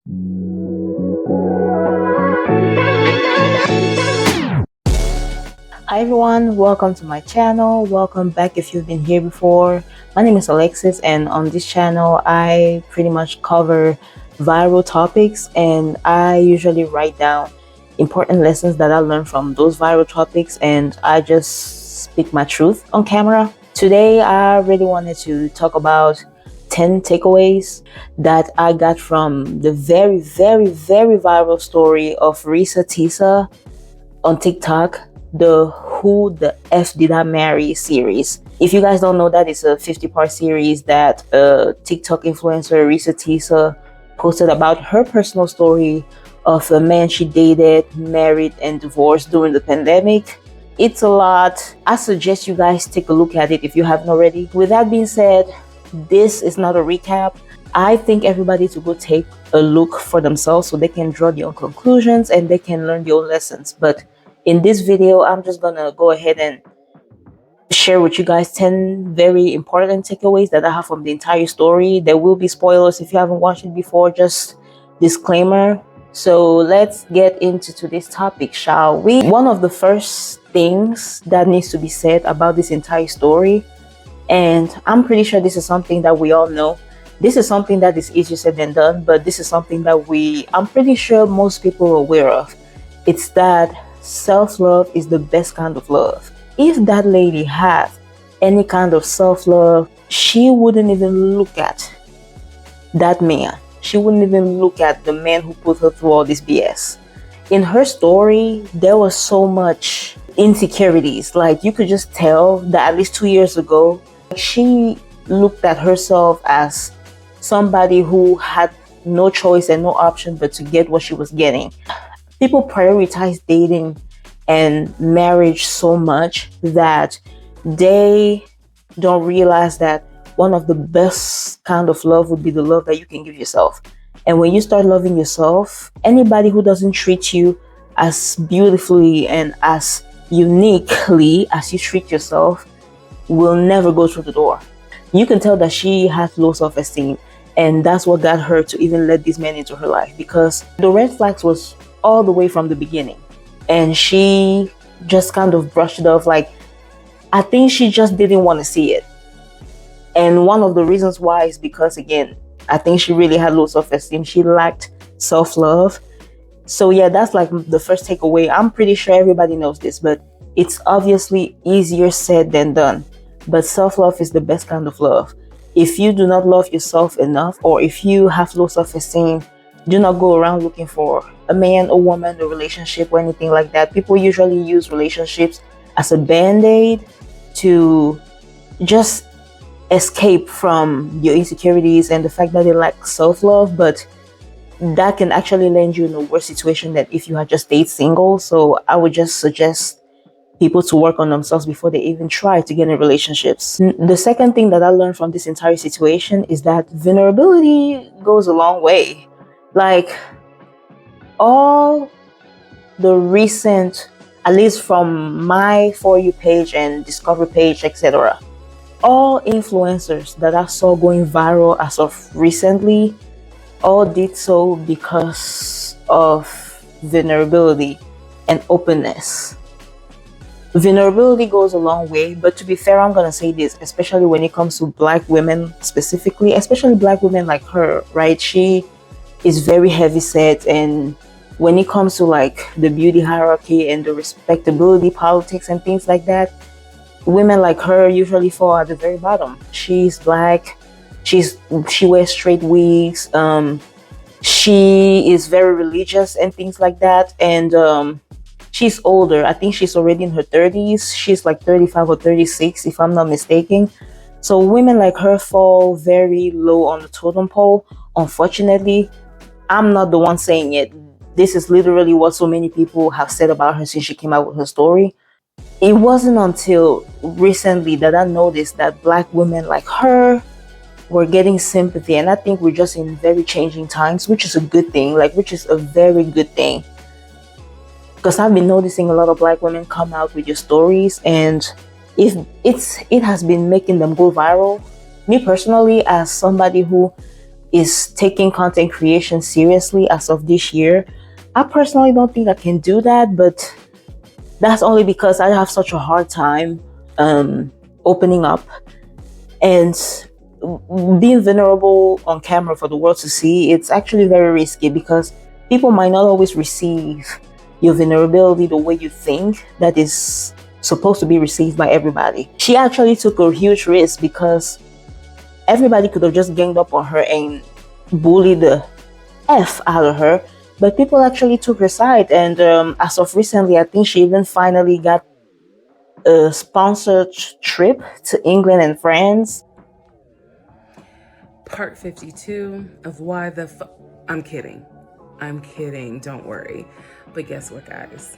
Hi everyone, welcome to my channel. Welcome back if you've been here before. My name is Alexis, and on this channel I pretty much cover viral topics, and I usually write down important lessons that I learned from those viral topics, and I just speak my truth on camera. Today I really wanted to talk about 10 takeaways that I got from the very viral story of Risa Tisa on TikTok, the Who the F Did I Marry series. If you guys don't know, that is a 50-part series that TikTok influencer Risa Tisa posted about her personal story of a man she dated, married, and divorced during the pandemic. It's a lot. I suggest you guys take a look at it if you haven't already. With that being said, this is not a recap. I think everybody to go take a look for themselves so they can draw their own conclusions and they can learn their own lessons. But in this video, I'm just gonna go ahead and share with you guys 10 very important takeaways that I have from the entire story. There will be spoilers if you haven't watched it before, just disclaimer. So let's get into today's topic, shall we? One of the first things that needs to be said about this entire story, and I'm pretty sure this is something that we all know. This is something that is easier said than done, but this is something that I'm pretty sure most people are aware of. It's that self-love is the best kind of love. If that lady had any kind of self-love, she wouldn't even look at that man. She wouldn't even look at the man who put her through all this BS. In her story, there was so much insecurities. Like, you could just tell that at least 2 years ago, she looked at herself as somebody who had no choice and no option but to get what she was getting. People prioritize dating and marriage so much that they don't realize that one of the best kind of love would be the love that you can give yourself. And when you start loving yourself, anybody who doesn't treat you as beautifully and as uniquely as you treat yourself will never go through the door. You can tell that she has low self-esteem, and that's what got her to even let this man into her life, because the red flags was all the way from the beginning, and she just kind of brushed it off. Like, I think she just didn't want to see it. And one of the reasons why is because, again, I think she really had low self-esteem. She lacked self-love. So yeah, that's like the first takeaway. I'm pretty sure everybody knows this, but it's obviously easier said than done. But self-love is the best kind of love. If you do not love yourself enough, or if you have low self-esteem, do not go around looking for a man, a woman, a relationship, or anything like that. People usually use relationships as a band-aid to just escape from your insecurities and the fact that they lack self-love, but that can actually land you in a worse situation than if you had just stayed single. So I would just suggest people to work on themselves before they even try to get in relationships. The second thing that I learned from this entire situation is that vulnerability goes a long way. Like, all the recent, at least from my For You page and Discover page, etc., all influencers that I saw going viral as of recently all did so because of vulnerability and openness. Vulnerability goes a long way, but to be fair, I'm gonna say this, especially when it comes to Black women specifically, especially Black women like her, right? She is very heavy set, and when it comes to like the beauty hierarchy and the respectability politics and things like that, women like her usually fall at the very bottom. She's Black, she wears straight wigs, she is very religious and things like that, and she's older. I think she's already in her 30s. She's like 35 or 36 if I'm not mistaken. So women like her fall very low on the totem pole. Unfortunately, I'm not the one saying it. This is literally what so many people have said about her since she came out with her story. It wasn't until recently that I noticed that Black women like her were getting sympathy, and I think we're just in very changing times, which is a good thing, which is a very good thing. Because I've been noticing a lot of Black women come out with your stories, and it has been making them go viral. Me personally, as somebody who is taking content creation seriously as of this year. I personally don't think I can do that, but that's only because I have such a hard time opening up and being vulnerable on camera for the world to see. It's actually very risky because people might not always receive your vulnerability the way you think that is supposed to be received by everybody. She actually took a huge risk because everybody could have just ganged up on her and bullied the F out of her, but people actually took her side. And as of recently, I think she even finally got a sponsored trip to England and France. Part 52 of why the I'm kidding. I'm kidding, don't worry. But guess what, guys?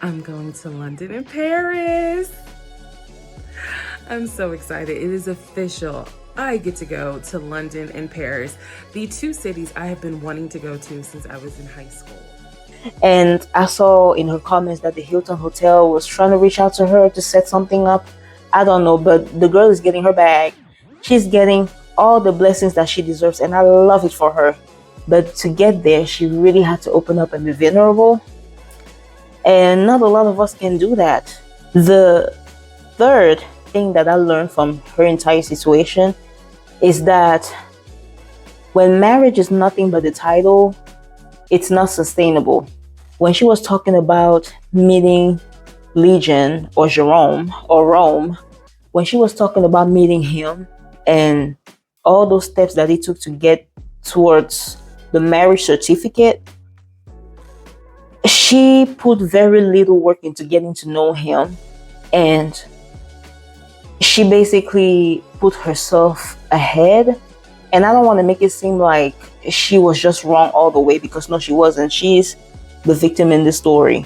I'm going to London and Paris. I'm so excited. It is official. I get to go to London and Paris, the two cities I have been wanting to go to since I was in high school. And I saw in her comments that the Hilton Hotel was trying to reach out to her to set something up. I don't know, but the girl is getting her bag. She's getting all the blessings that she deserves, and I love it for her. But to get there, she really had to open up and be vulnerable. And not a lot of us can do that. The third thing that I learned from her entire situation is that when marriage is nothing but the title, it's not sustainable. When she was talking about meeting Legion or Jerome or Rome, when she was talking about meeting him and all those steps that it took to get towards the marriage certificate, she put very little work into getting to know him, and she basically put herself ahead. And I don't want to make it seem like she was just wrong all the way, because no, she wasn't. She's the victim in this story.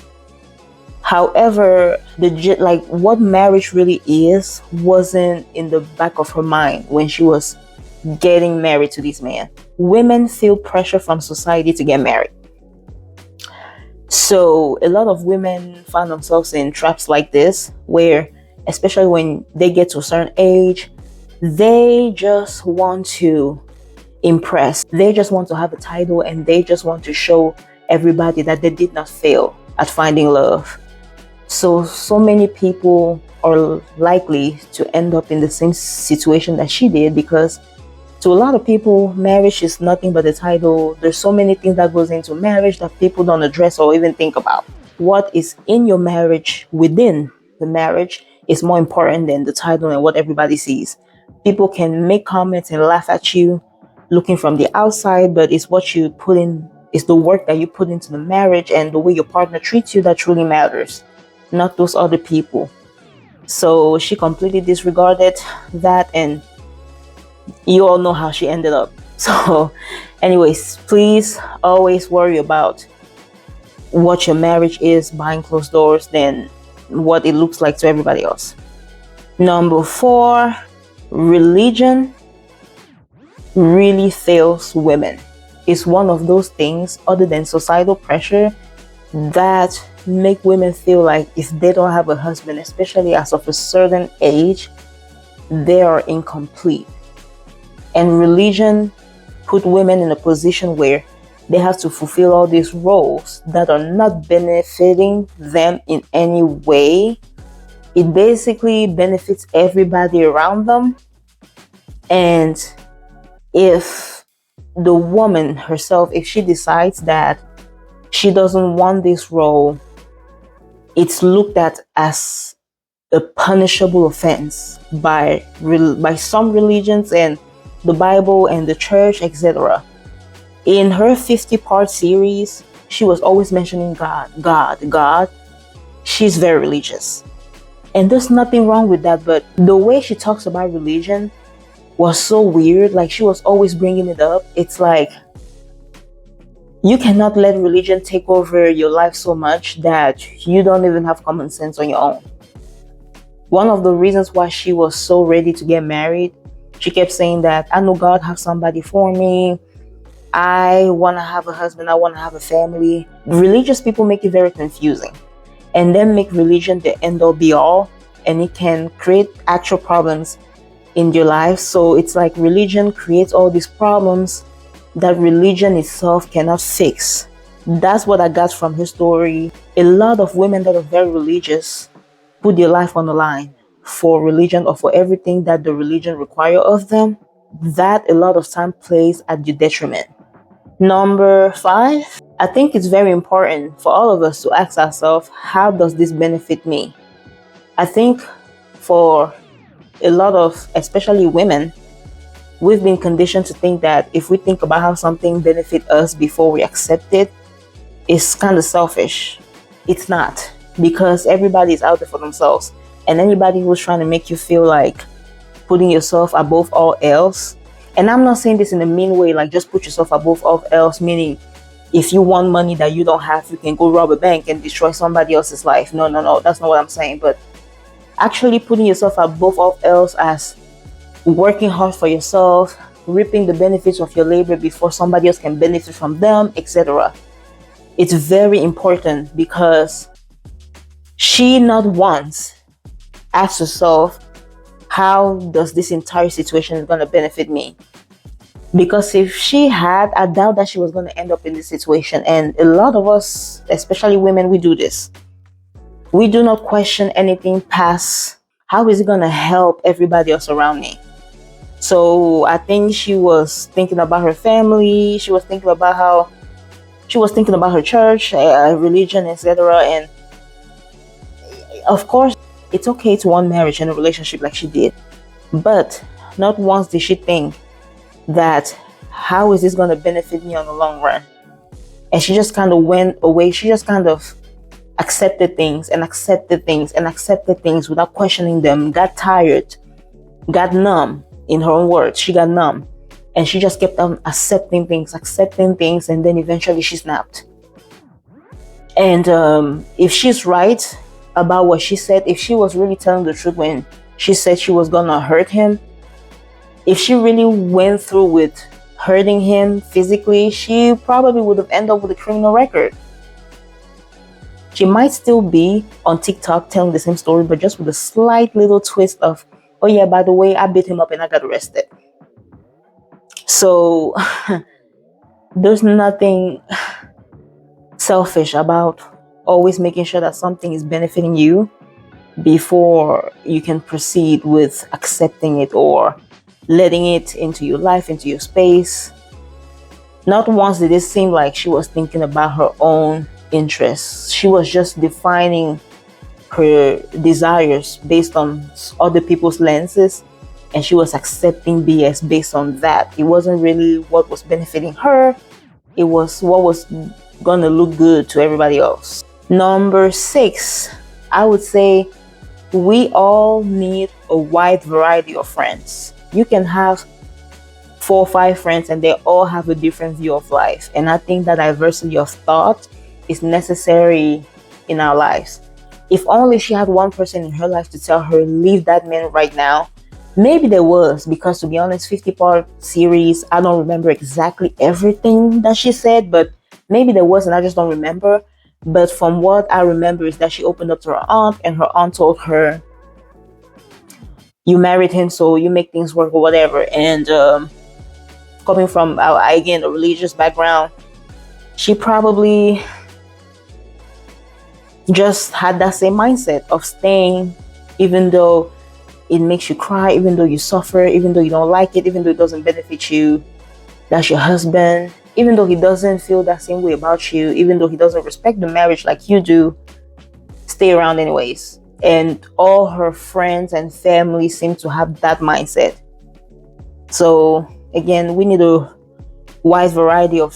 However, what marriage really is wasn't in the back of her mind when she was getting married to this man. Women feel pressure from society to get married. So a lot of women find themselves in traps like this, where, especially when they get to a certain age, they just want to impress. They just want to have a title, and they just want to show everybody that they did not fail at finding love. So many people are likely to end up in the same situation that she did, because to a lot of people, marriage is nothing but a title. There's so many things that goes into marriage that people don't address or even think about. What is in your marriage, within the marriage, is more important than the title and what everybody sees. People can make comments and laugh at you looking from the outside, but it's what you put in, it's the work that you put into the marriage and the way your partner treats you that truly matters, not those other people. So she completely disregarded that, and you all know how she ended up. So anyways, please always worry about what your marriage is behind closed doors than what it looks like to everybody else. Number 4, religion really fails women. It's one of those things, other than societal pressure, that make women feel like if they don't have a husband, especially as of a certain age, they are incomplete. And religion put women in a position where they have to fulfill all these roles that are not benefiting them in any way. It basically benefits everybody around them. And if the woman herself, if she decides that she doesn't want this role, it's looked at as a punishable offense by some religions and the Bible and the church, etc. In her 50-part series, she was always mentioning God, God, God. She's very religious. And there's nothing wrong with that, but the way she talks about religion was so weird. Like, she was always bringing it up. It's like, you cannot let religion take over your life so much that you don't even have common sense on your own. One of the reasons why she was so ready to get married, she kept saying that, I know God has somebody for me. I want to have a husband. I want to have a family. Religious people make it very confusing, and then make religion the end all be all, and it can create actual problems in your life. So it's like religion creates all these problems that religion itself cannot fix. That's what I got from her story. A lot of women that are very religious put their life on the line for religion or for everything that the religion require of them. That a lot of time plays at your detriment. Number 5, I think it's very important for all of us to ask ourselves, how does this benefit me? I think for a lot of, especially women, we've been conditioned to think that if we think about how something benefits us before we accept it, it's kind of selfish. It's not, because everybody is out there for themselves. And anybody who's trying to make you feel like putting yourself above all else, and I'm not saying this in a mean way, like just put yourself above all else, meaning if you want money that you don't have, you can go rob a bank and destroy somebody else's life. No, no, no, that's not what I'm saying. But actually putting yourself above all else as working hard for yourself, reaping the benefits of your labor before somebody else can benefit from them, etc. It's very important, because she not once asked herself, how does this entire situation is going to benefit me? Because if she had, I doubt that she was going to end up in this situation. And a lot of us, especially women, we do this. We do not question anything past, how is it going to help everybody else around me? So I think she was thinking about her family. She was thinking about her church, religion, etc. And of course, it's okay to want marriage and a relationship like she did. But not once did she think that, how is this going to benefit me on the long run? And she just kind of went away. She just kind of accepted things and accepted things and accepted things without questioning them, got tired, got numb. In her own words, she got numb. And she just kept on accepting things, and then eventually she snapped. And if she's right about what she said, if she was really telling the truth when she said she was gonna hurt him, if she really went through with hurting him physically, she probably would have ended up with a criminal record. She might still be on TikTok telling the same story, but just with a slight little twist of, oh yeah, by the way, I beat him up and I got arrested. So there's nothing selfish about always making sure that something is benefiting you before you can proceed with accepting it or letting it into your life, into your space. Not once did it seem like she was thinking about her own interests. She was just defining her desires based on other people's lenses, and she was accepting BS based on that. It wasn't really what was benefiting her. It was what was gonna look good to everybody else. Number 6, I would say we all need a wide variety of friends. You can have 4 or 5 friends and they all have a different view of life. And I think that diversity of thought is necessary in our lives. If only she had one person in her life to tell her, leave that man right now. Maybe there was, because to be honest, 50-part series, I don't remember exactly everything that she said, but maybe there was and I just don't remember. But from what I remember is that she opened up to her aunt, and her aunt told her, you married him, so you make things work or whatever. And coming from, again, a religious background, she probably just had that same mindset of staying, even though it makes you cry, even though you suffer, even though you don't like it, even though it doesn't benefit you. That's your husband. Even though he doesn't feel that same way about you, even though he doesn't respect the marriage like you do, stay around anyways. And all her friends and family seem to have that mindset. So again, we need a wide variety of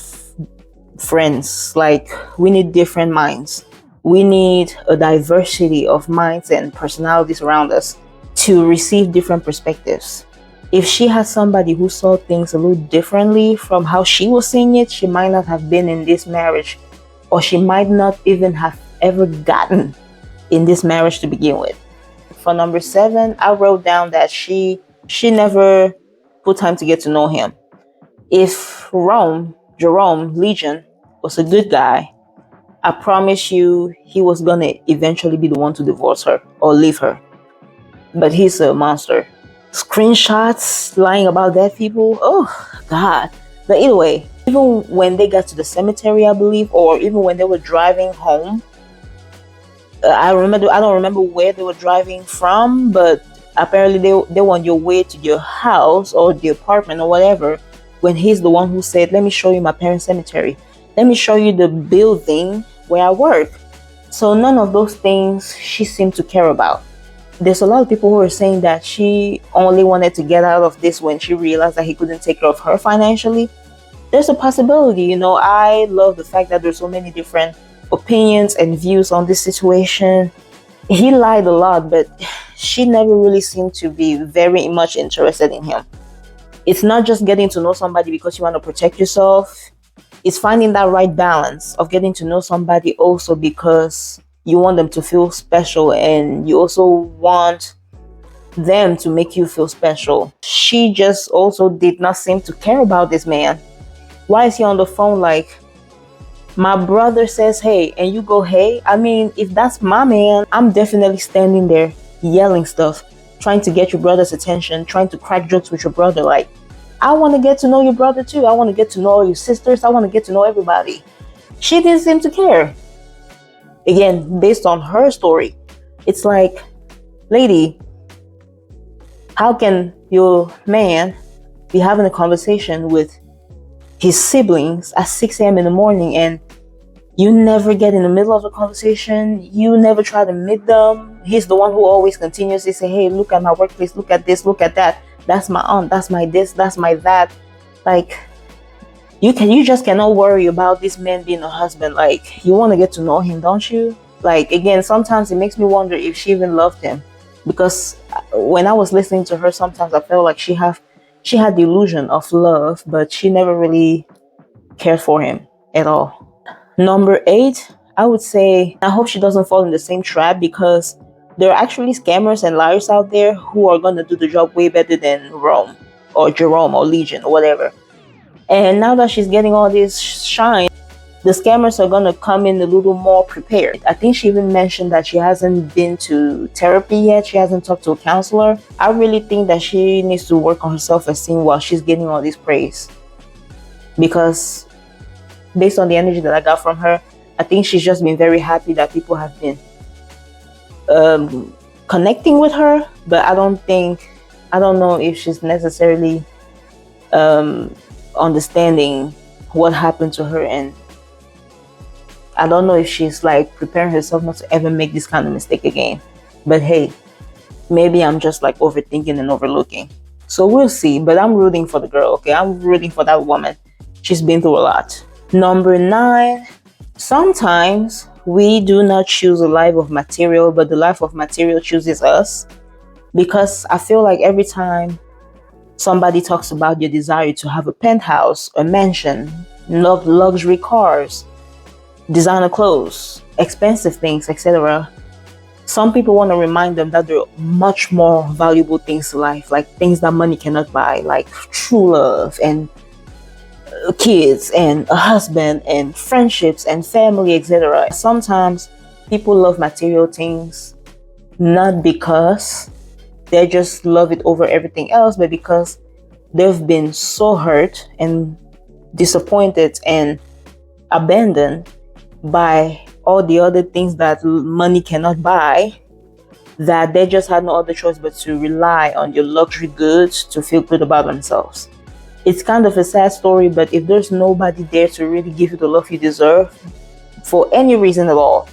friends. Like, we need different minds. We need a diversity of minds and personalities around us to receive different perspectives. If she had somebody who saw things a little differently from how she was seeing it, she might not have been in this marriage, or she might not even have ever gotten in this marriage to begin with. For number 7, I wrote down that she never put time to get to know him. If Jerome Legion was a good guy, I promise you he was gonna eventually be the one to divorce her or leave her. But he's a monster. screenshots lying about dead people. Oh God. But anyway, even when they got to the cemetery, I believe, or even when they were driving home, I don't remember where they were driving from, but apparently they were on your way to your house or the apartment or whatever, when he's the one who said, let me show you my parents' cemetery, let me show you the building where I work. So none of those things she seemed to care about. There's a lot of people who are saying that she only wanted to get out of this when she realized that he couldn't take care of her financially. There's a possibility, I love the fact that there's so many different opinions and views on this situation. He lied a lot, but she never really seemed to be very much interested in him. It's not just getting to know somebody because you want to protect yourself. It's finding that right balance of getting to know somebody also because you want them to feel special and you also want them to make you feel special. She just also did not seem to care about this man. Why is he on the phone like, my brother says hey, and you go hey? I mean, if that's my man, I'm definitely standing there yelling stuff, trying to get your brother's attention, trying to crack jokes with your brother. Like, I want to get to know your brother too. I want to get to know all your sisters. I want to get to know everybody. She didn't seem to care. Again, based on her story, it's like, lady, how can your man be having a conversation with his siblings at 6 a.m. in the morning and you never get in the middle of the conversation? You never try to meet them. He's the one who always continuously say, hey, look at my workplace, look at this, look at that. That's my aunt, that's my this, that's my that. Like, you just cannot worry about this man being a husband. Like, you want to get to know him, don't you? Like, again, sometimes it makes me wonder if she even loved him. Because when I was listening to her, sometimes I felt like she had the illusion of love, but she never really cared for him at all. Number 8, I would say, I hope she doesn't fall in the same trap, because there are actually scammers and liars out there who are going to do the job way better than Rome or Jerome or Legion or whatever. And now that she's getting all this shine, the scammers are going to come in a little more prepared. I think she even mentioned that she hasn't been to therapy yet. She hasn't talked to a counselor. I really think that she needs to work on her self-esteem while she's getting all this praise. Because based on the energy that I got from her, I think she's just been very happy that people have been connecting with her. But I don't know if she's necessarily understanding what happened to her, and I don't know if she's like preparing herself not to ever make this kind of mistake again. But hey, maybe I'm just like overthinking and overlooking. So we'll see. But I'm rooting for the girl, okay? I'm rooting for that woman. She's been through a lot. Number 9, sometimes we do not choose a life of material, but the life of material chooses us. Because I feel like every time somebody talks about your desire to have a penthouse, a mansion, luxury cars, designer clothes, expensive things, etc., some people want to remind them that there are much more valuable things to life, like things that money cannot buy, like true love and kids and a husband and friendships and family, etc. Sometimes people love material things not because they just love it over everything else, but because they've been so hurt and disappointed and abandoned by all the other things that money cannot buy, that they just had no other choice but to rely on your luxury goods to feel good about themselves. It's kind of a sad story, but if there's nobody there to really give you the love you deserve for any reason at all,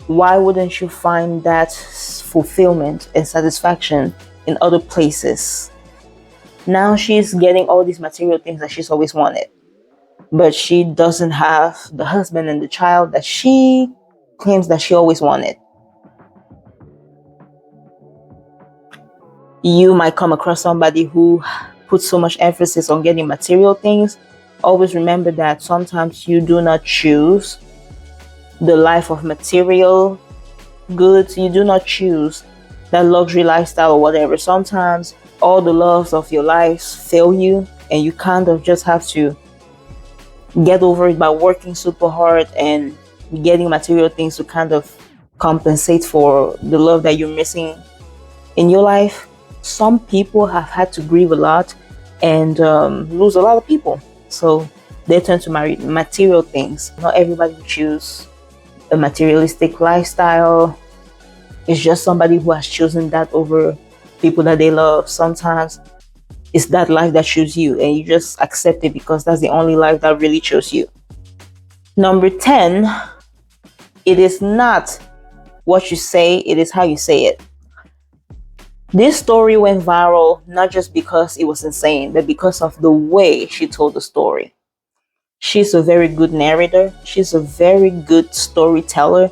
why wouldn't you find that fulfillment and satisfaction in other places? Now she's getting all these material things that she's always wanted, but she doesn't have the husband and the child that she claims that she always wanted. You might come across somebody who puts so much emphasis on getting material things. Always remember that sometimes you do not choose the life of material goods. You do not choose that luxury lifestyle or whatever. Sometimes all the loves of your life fail you, and you kind of just have to get over it by working super hard and getting material things to kind of compensate for the love that you're missing in your life. some people have had to grieve a lot and lose a lot of people. So they turn to material things. Not everybody will choose a materialistic lifestyle. It's just somebody who has chosen that over people that they love. Sometimes it's that life that chose you, and you just accept it because that's the only life that really chose you. Number 10, it is not what you say, it is how you say it. This story went viral not just because it was insane, but because of the way she told the story. She's a very good narrator, she's a very good storyteller,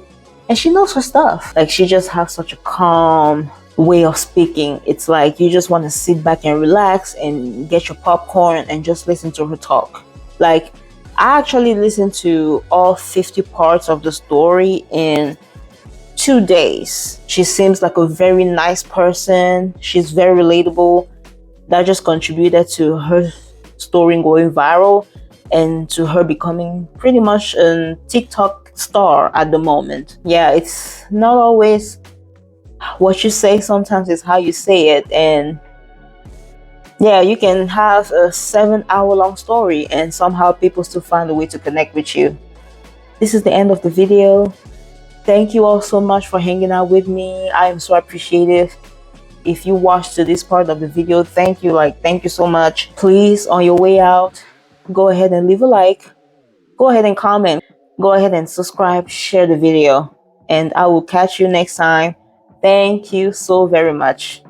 and she knows her stuff. Like, she just has such a calm way of speaking. It's like you just want to sit back and relax and get your popcorn and just listen to her talk. Like, I actually listened to all 50 parts of the story in 2 days. She seems like a very nice person. She's very relatable. That just contributed to her story going viral and to her becoming pretty much a TikTok star at the moment. Yeah, it's not always what you say, sometimes it's how you say it. And yeah, you can have a 7-hour long story and somehow people still find a way to connect with you. This is the end of the video. Thank you all so much for hanging out with me. I am so appreciative. If you watched to this part of the video, thank you. Thank you so much. Please, on your way out, go ahead and leave a like. Go ahead and comment. Go ahead and subscribe, share the video. And I will catch you next time. Thank you so very much.